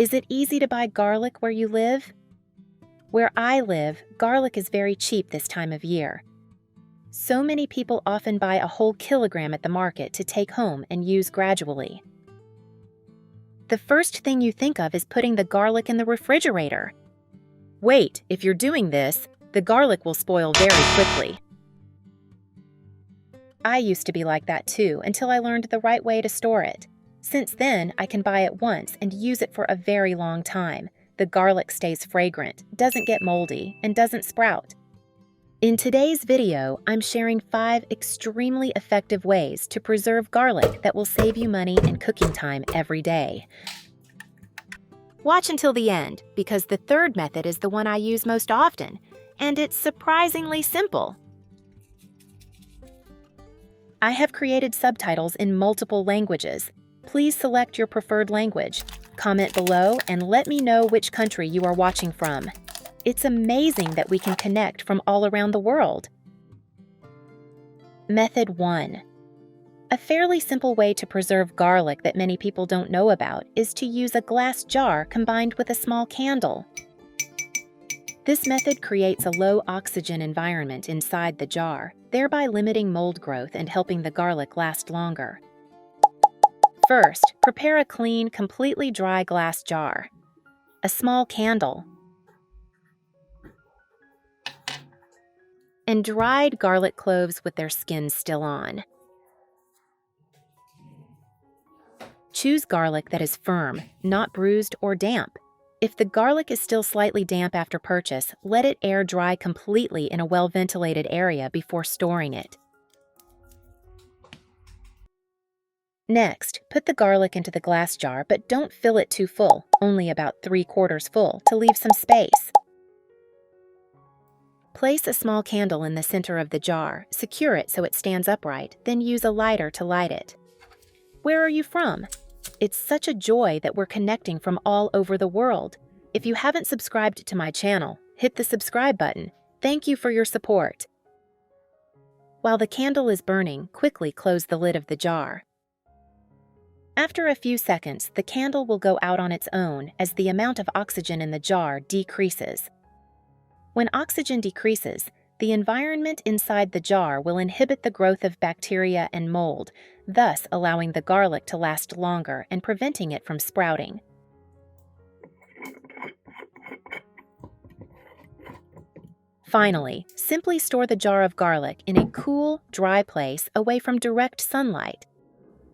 Is it easy to buy garlic where you live? Where I live, garlic is very cheap this time of year. So many people often buy a whole kilogram at the market to take home and use gradually. The first thing you think of is putting the garlic in the refrigerator. Wait, if you're doing this, the garlic will spoil very quickly. I used to be like that too until I learned the right way to store it. Since then, I can buy it once and use it for a very long time. The garlic stays fragrant, doesn't get moldy, and doesn't sprout. In today's video, I'm sharing 5 extremely effective ways to preserve garlic that will save you money and cooking time every day. Watch until the end, because the third method is the one I use most often, and it's surprisingly simple. I have created subtitles in multiple languages. Please select your preferred language. Comment below and let me know which country you are watching from. It's amazing that we can connect from all around the world. Method 1. A fairly simple way to preserve garlic that many people don't know about is to use a glass jar combined with a small candle. This method creates a low oxygen environment inside the jar, thereby limiting mold growth and helping the garlic last longer. First, prepare a clean, completely dry glass jar, a small candle, and dried garlic cloves with their skins still on. Choose garlic that is firm, not bruised or damp. If the garlic is still slightly damp after purchase, let it air dry completely in a well-ventilated area before storing it. Next, put the garlic into the glass jar, but don't fill it too full, only about 3/4 full, to leave some space. Place a small candle in the center of the jar, secure it so it stands upright, then use a lighter to light it. Where are you from? It's such a joy that we're connecting from all over the world. If you haven't subscribed to my channel, hit the subscribe button. Thank you for your support. While the candle is burning, quickly close the lid of the jar. After a few seconds, the candle will go out on its own as the amount of oxygen in the jar decreases. When oxygen decreases, the environment inside the jar will inhibit the growth of bacteria and mold, thus allowing the garlic to last longer and preventing it from sprouting. Finally, simply store the jar of garlic in a cool, dry place away from direct sunlight.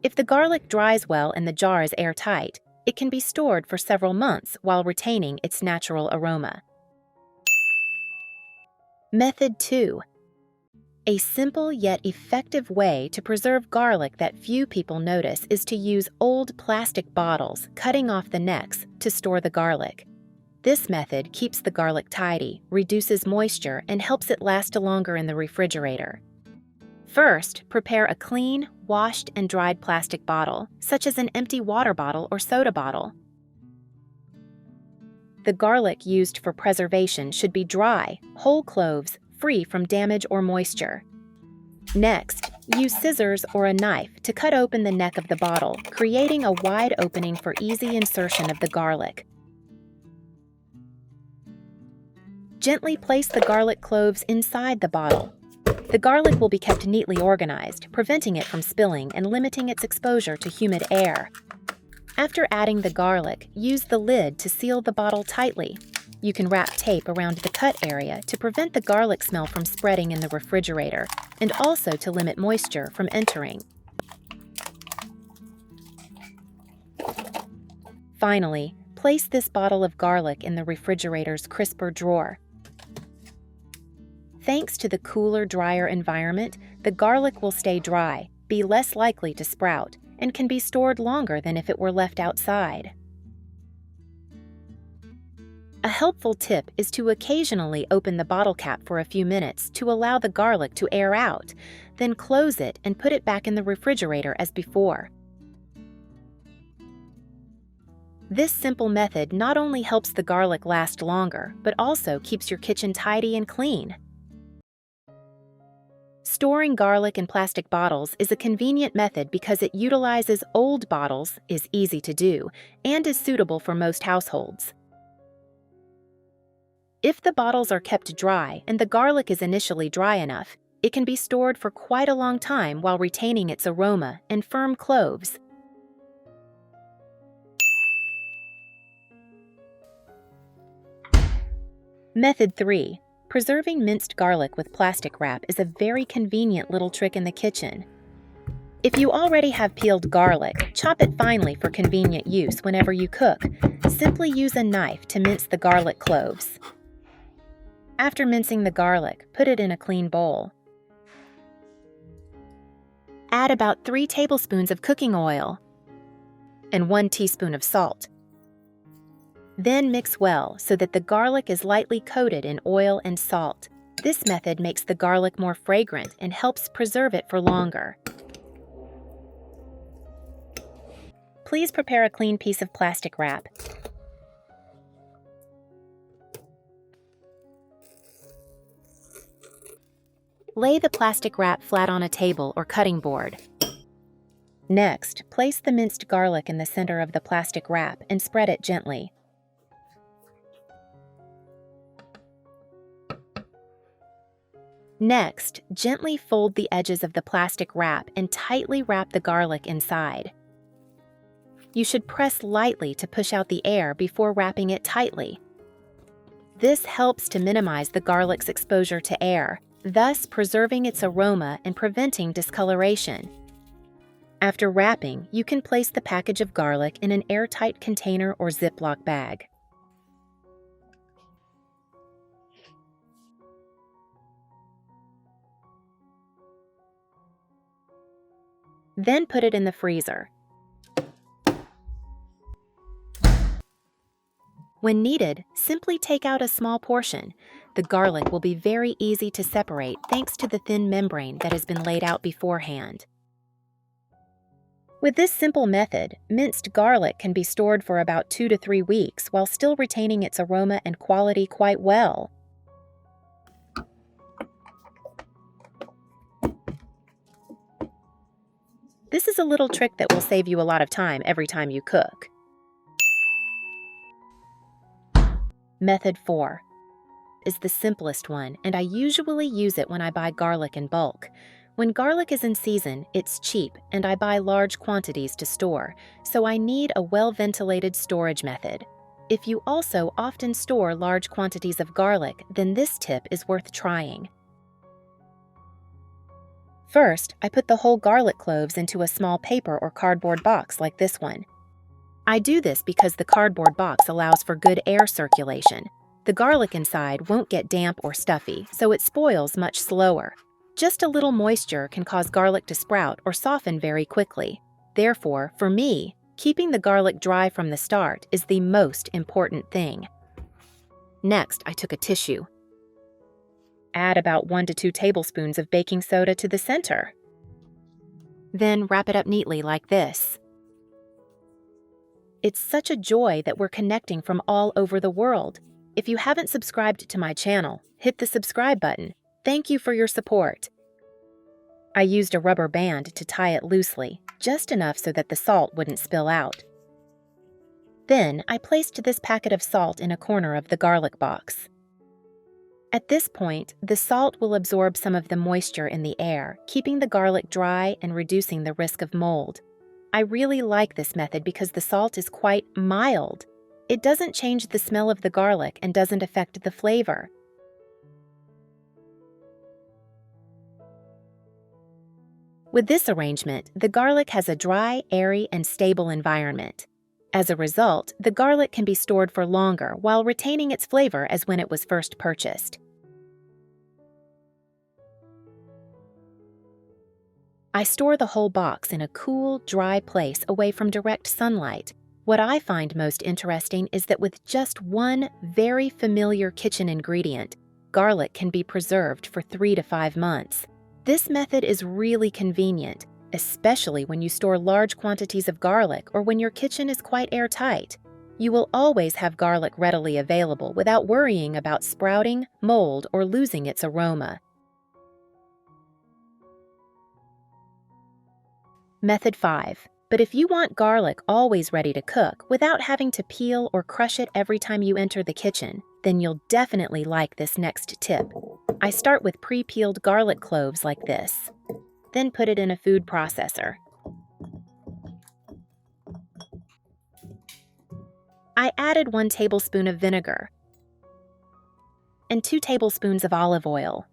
If the garlic dries well and the jar is airtight, it can be stored for several months while retaining its natural aroma. Method 2. A simple yet effective way to preserve garlic that few people notice is to use old plastic bottles, cutting off the necks, to store the garlic. This method keeps the garlic tidy, reduces moisture, and helps it last longer in the refrigerator. First, prepare a clean, washed, and dried plastic bottle, such as an empty water bottle or soda bottle. The garlic used for preservation should be dry, whole cloves, free from damage or moisture. Next, use scissors or a knife to cut open the neck of the bottle, creating a wide opening for easy insertion of the garlic. Gently place the garlic cloves inside the bottle. The garlic will be kept neatly organized, preventing it from spilling and limiting its exposure to humid air. After adding the garlic, use the lid to seal the bottle tightly. You can wrap tape around the cut area to prevent the garlic smell from spreading in the refrigerator, and also to limit moisture from entering. Finally, place this bottle of garlic in the refrigerator's crisper drawer. Thanks to the cooler, drier environment, the garlic will stay dry, be less likely to sprout, and can be stored longer than if it were left outside. A helpful tip is to occasionally open the bottle cap for a few minutes to allow the garlic to air out, then close it and put it back in the refrigerator as before. This simple method not only helps the garlic last longer, but also keeps your kitchen tidy and clean. Storing garlic in plastic bottles is a convenient method because it utilizes old bottles, is easy to do, and is suitable for most households. If the bottles are kept dry and the garlic is initially dry enough, it can be stored for quite a long time while retaining its aroma and firm cloves. Method 3. Preserving minced garlic with plastic wrap is a very convenient little trick in the kitchen. If you already have peeled garlic, chop it finely for convenient use whenever you cook. Simply use a knife to mince the garlic cloves. After mincing the garlic, put it in a clean bowl. Add about 3 tablespoons of cooking oil and 1 teaspoon of salt. Then mix well so that the garlic is lightly coated in oil and salt. This method makes the garlic more fragrant and helps preserve it for longer. Please prepare a clean piece of plastic wrap. Lay the plastic wrap flat on a table or cutting board. Next, place the minced garlic in the center of the plastic wrap and spread it gently. Next, gently fold the edges of the plastic wrap and tightly wrap the garlic inside. You should press lightly to push out the air before wrapping it tightly. This helps to minimize the garlic's exposure to air, thus preserving its aroma and preventing discoloration. After wrapping, you can place the package of garlic in an airtight container or Ziploc bag. Then put it in the freezer. When needed, simply take out a small portion. The garlic will be very easy to separate thanks to the thin membrane that has been laid out beforehand. With this simple method, minced garlic can be stored for about 2 to 3 weeks while still retaining its aroma and quality quite well. This is a little trick that will save you a lot of time every time you cook. Method 4 is the simplest one, and I usually use it when I buy garlic in bulk. When garlic is in season, it's cheap, and I buy large quantities to store, so I need a well-ventilated storage method. If you also often store large quantities of garlic, then this tip is worth trying. First, I put the whole garlic cloves into a small paper or cardboard box like this one. I do this because the cardboard box allows for good air circulation. The garlic inside won't get damp or stuffy, so it spoils much slower. Just a little moisture can cause garlic to sprout or soften very quickly. Therefore, for me, keeping the garlic dry from the start is the most important thing. Next, I took a tissue. Add about 1 to 2 tablespoons of baking soda to the center. Then wrap it up neatly like this. It's such a joy that we're connecting from all over the world. If you haven't subscribed to my channel, hit the subscribe button. Thank you for your support. I used a rubber band to tie it loosely, just enough so that the salt wouldn't spill out. Then I placed this packet of salt in a corner of the garlic box. At this point, the salt will absorb some of the moisture in the air, keeping the garlic dry and reducing the risk of mold. I really like this method because the salt is quite mild. It doesn't change the smell of the garlic and doesn't affect the flavor. With this arrangement, the garlic has a dry, airy, and stable environment. As a result, the garlic can be stored for longer while retaining its flavor as when it was first purchased. I store the whole box in a cool, dry place away from direct sunlight. What I find most interesting is that with just one very familiar kitchen ingredient, garlic can be preserved for 3 to 5 months. This method is really convenient, especially when you store large quantities of garlic or when your kitchen is quite airtight. You will always have garlic readily available without worrying about sprouting, mold, or losing its aroma. Method 5. But if you want garlic always ready to cook without having to peel or crush it every time you enter the kitchen, then you'll definitely like this next tip. I start with pre-peeled garlic cloves like this. Then put it in a food processor. I added 1 tablespoon of vinegar and 2 tablespoons of olive oil.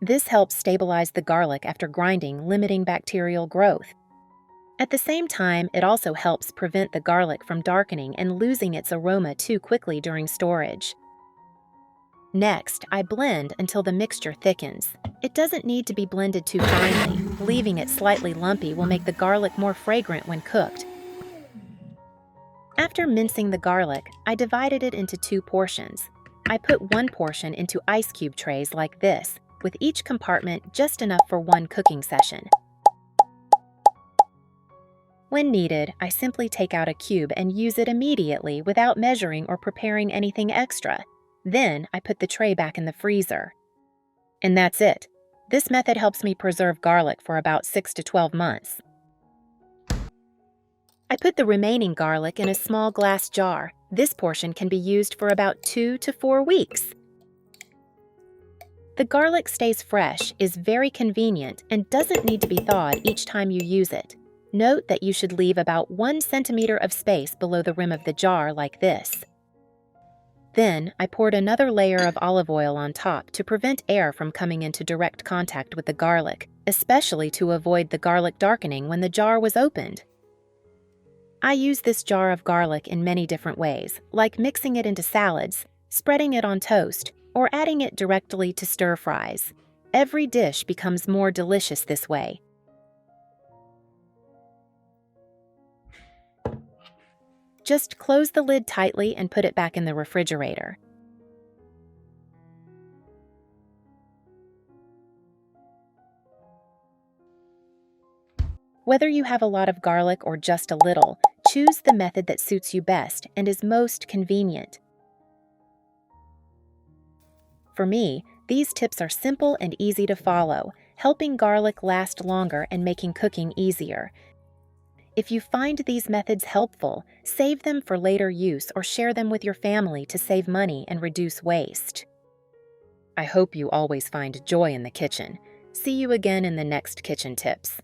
This helps stabilize the garlic after grinding, limiting bacterial growth. At the same time, it also helps prevent the garlic from darkening and losing its aroma too quickly during storage. Next, I blend until the mixture thickens. It doesn't need to be blended too finely. Leaving it slightly lumpy will make the garlic more fragrant when cooked. After mincing the garlic, I divided it into 2 portions. I put 1 portion into ice cube trays like this, with each compartment just enough for 1 cooking session. When needed, I simply take out a cube and use it immediately without measuring or preparing anything extra. Then I put the tray back in the freezer. And that's it. This method helps me preserve garlic for about 6 to 12 months. I put the remaining garlic in a small glass jar. This portion can be used for about 2 to 4 weeks. The garlic stays fresh, is very convenient, and doesn't need to be thawed each time you use it. Note that you should leave about 1 centimeter of space below the rim of the jar like this. Then, I poured another layer of olive oil on top to prevent air from coming into direct contact with the garlic, especially to avoid the garlic darkening when the jar was opened. I use this jar of garlic in many different ways, like mixing it into salads, spreading it on toast, or adding it directly to stir fries. Every dish becomes more delicious this way. Just close the lid tightly and put it back in the refrigerator. Whether you have a lot of garlic or just a little, choose the method that suits you best and is most convenient. For me, these tips are simple and easy to follow, helping garlic last longer and making cooking easier. If you find these methods helpful, save them for later use or share them with your family to save money and reduce waste. I hope you always find joy in the kitchen. See you again in the next kitchen tips.